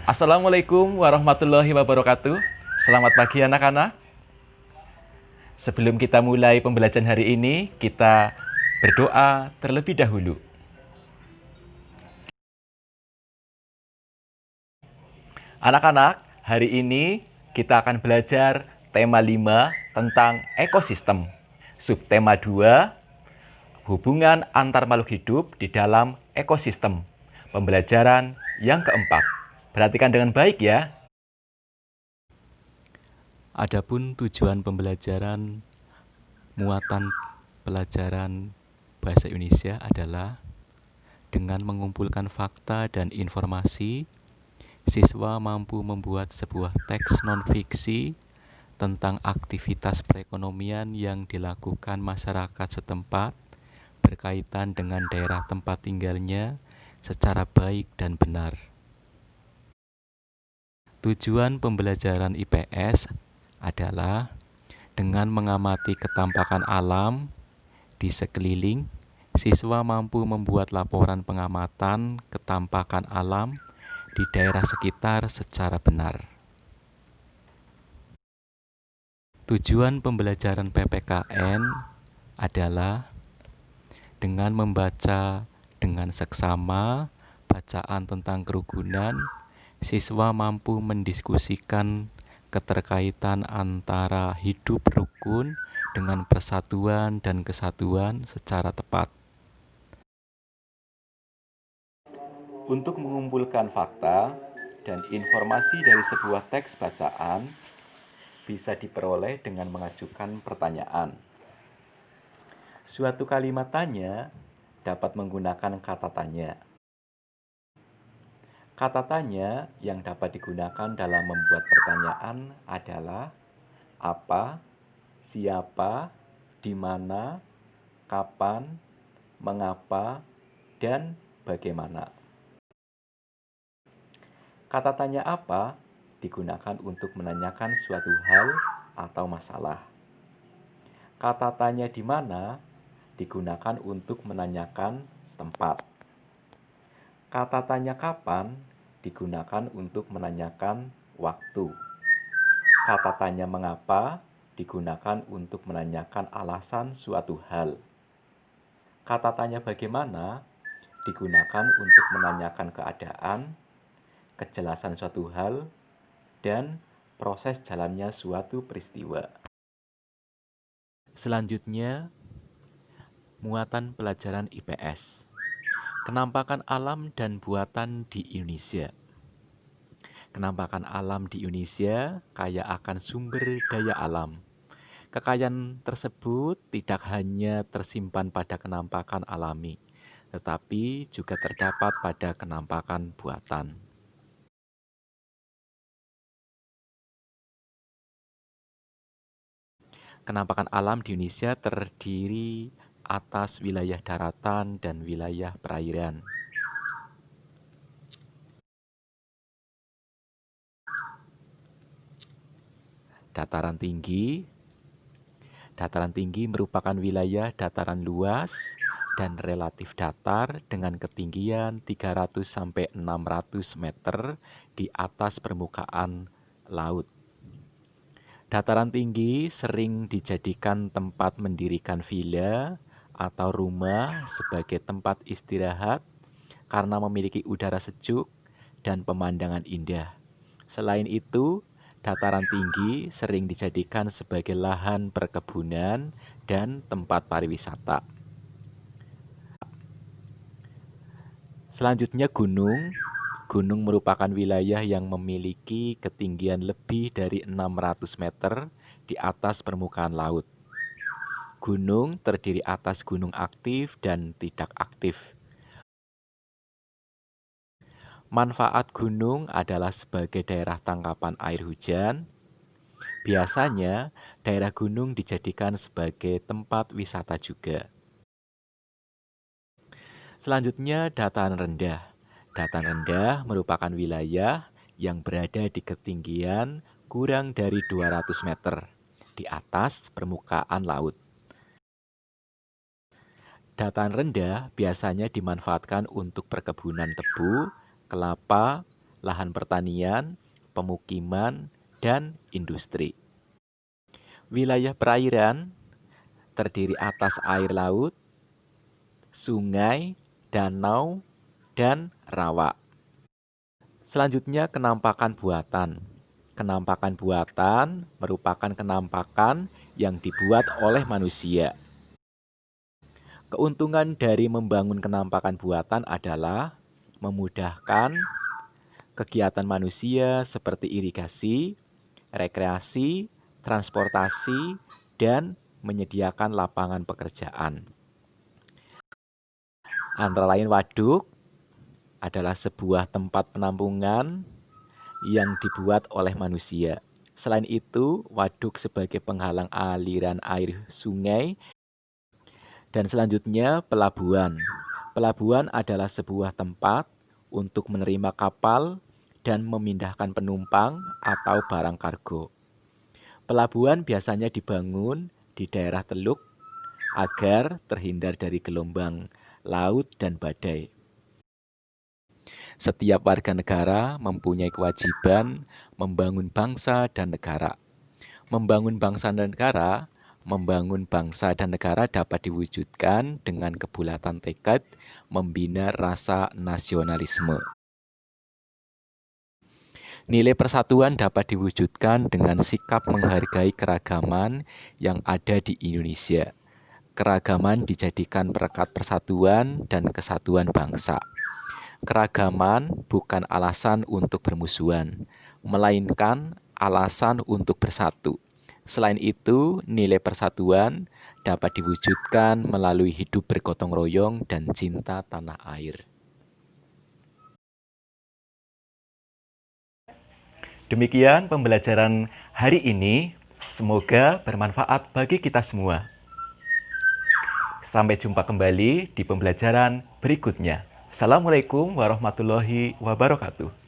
Assalamualaikum warahmatullahi wabarakatuh. Selamat pagi anak-anak. Sebelum kita mulai pembelajaran hari ini, kita berdoa terlebih dahulu. Anak-anak, hari ini kita akan belajar tema 5 tentang ekosistem. Subtema 2, hubungan antar makhluk hidup di dalam ekosistem. Pembelajaran yang keempat. Perhatikan dengan baik ya. Adapun tujuan pembelajaran muatan pelajaran bahasa Indonesia adalah dengan mengumpulkan fakta dan informasi, siswa mampu membuat sebuah teks non-fiksi tentang aktivitas perekonomian yang dilakukan masyarakat setempat berkaitan dengan daerah tempat tinggalnya secara baik dan benar. Tujuan pembelajaran IPS adalah dengan mengamati ketampakan alam di sekeliling, siswa mampu membuat laporan pengamatan ketampakan alam di daerah sekitar secara benar. Tujuan pembelajaran PPKN adalah dengan membaca dengan seksama bacaan tentang kerukunan, siswa mampu mendiskusikan keterkaitan antara hidup rukun dengan persatuan dan kesatuan secara tepat. Untuk mengumpulkan fakta dan informasi dari sebuah teks bacaan bisa diperoleh dengan mengajukan pertanyaan. Suatu kalimat tanya dapat menggunakan kata tanya. Kata tanya yang dapat digunakan dalam membuat pertanyaan adalah apa, siapa, di mana, kapan, mengapa, dan bagaimana. Kata tanya apa digunakan untuk menanyakan suatu hal atau masalah. Kata tanya di mana digunakan untuk menanyakan tempat. Kata tanya kapan digunakan untuk menanyakan waktu. Kata tanya mengapa digunakan untuk menanyakan alasan suatu hal. Kata tanya bagaimana digunakan untuk menanyakan keadaan, kejelasan suatu hal, dan proses jalannya suatu peristiwa. Selanjutnya, muatan pelajaran IPS. Kenampakan alam dan buatan di Indonesia. Kenampakan alam di Indonesia kaya akan sumber daya alam. Kekayaan tersebut tidak hanya tersimpan pada kenampakan alami, tetapi juga terdapat pada kenampakan buatan. Kenampakan alam di Indonesia terdiri atas wilayah daratan dan wilayah perairan. Dataran tinggi. Dataran tinggi merupakan wilayah dataran luas dan relatif datar dengan ketinggian 300 sampai 600 meter di atas permukaan laut. Dataran tinggi sering dijadikan tempat mendirikan villa atau rumah sebagai tempat istirahat karena memiliki udara sejuk dan pemandangan indah. Selain itu, dataran tinggi sering dijadikan sebagai lahan perkebunan dan tempat pariwisata. Selanjutnya gunung. Gunung merupakan wilayah yang memiliki ketinggian lebih dari 600 meter di atas permukaan laut. Gunung terdiri atas gunung aktif dan tidak aktif. Manfaat gunung adalah sebagai daerah tangkapan air hujan. Biasanya, daerah gunung dijadikan sebagai tempat wisata juga. Selanjutnya, dataran rendah. Dataran rendah merupakan wilayah yang berada di ketinggian kurang dari 200 meter di atas permukaan laut. Dataran rendah biasanya dimanfaatkan untuk perkebunan tebu, kelapa, lahan pertanian, pemukiman, dan industri. Wilayah perairan terdiri atas air laut, sungai, danau, dan rawa. Selanjutnya, kenampakan buatan. Kenampakan buatan merupakan kenampakan yang dibuat oleh manusia. Keuntungan dari membangun kenampakan buatan adalah memudahkan kegiatan manusia seperti irigasi, rekreasi, transportasi, dan menyediakan lapangan pekerjaan. Antara lain waduk adalah sebuah tempat penampungan yang dibuat oleh manusia. Selain itu, waduk sebagai penghalang aliran air sungai. Dan selanjutnya, pelabuhan. Pelabuhan adalah sebuah tempat untuk menerima kapal dan memindahkan penumpang atau barang kargo. Pelabuhan biasanya dibangun di daerah teluk agar terhindar dari gelombang laut dan badai. Setiap warga negara mempunyai kewajiban membangun bangsa dan negara. Membangun bangsa dan negara dapat diwujudkan dengan kebulatan tekad membina rasa nasionalisme. Nilai persatuan dapat diwujudkan dengan sikap menghargai keragaman yang ada di Indonesia. Keragaman dijadikan perekat persatuan dan kesatuan bangsa. Keragaman bukan alasan untuk bermusuhan, melainkan alasan untuk bersatu. Selain itu, nilai persatuan dapat diwujudkan melalui hidup bergotong royong dan cinta tanah air. Demikian pembelajaran hari ini. Semoga bermanfaat bagi kita semua. Sampai jumpa kembali di pembelajaran berikutnya. Assalamualaikum warahmatullahi wabarakatuh.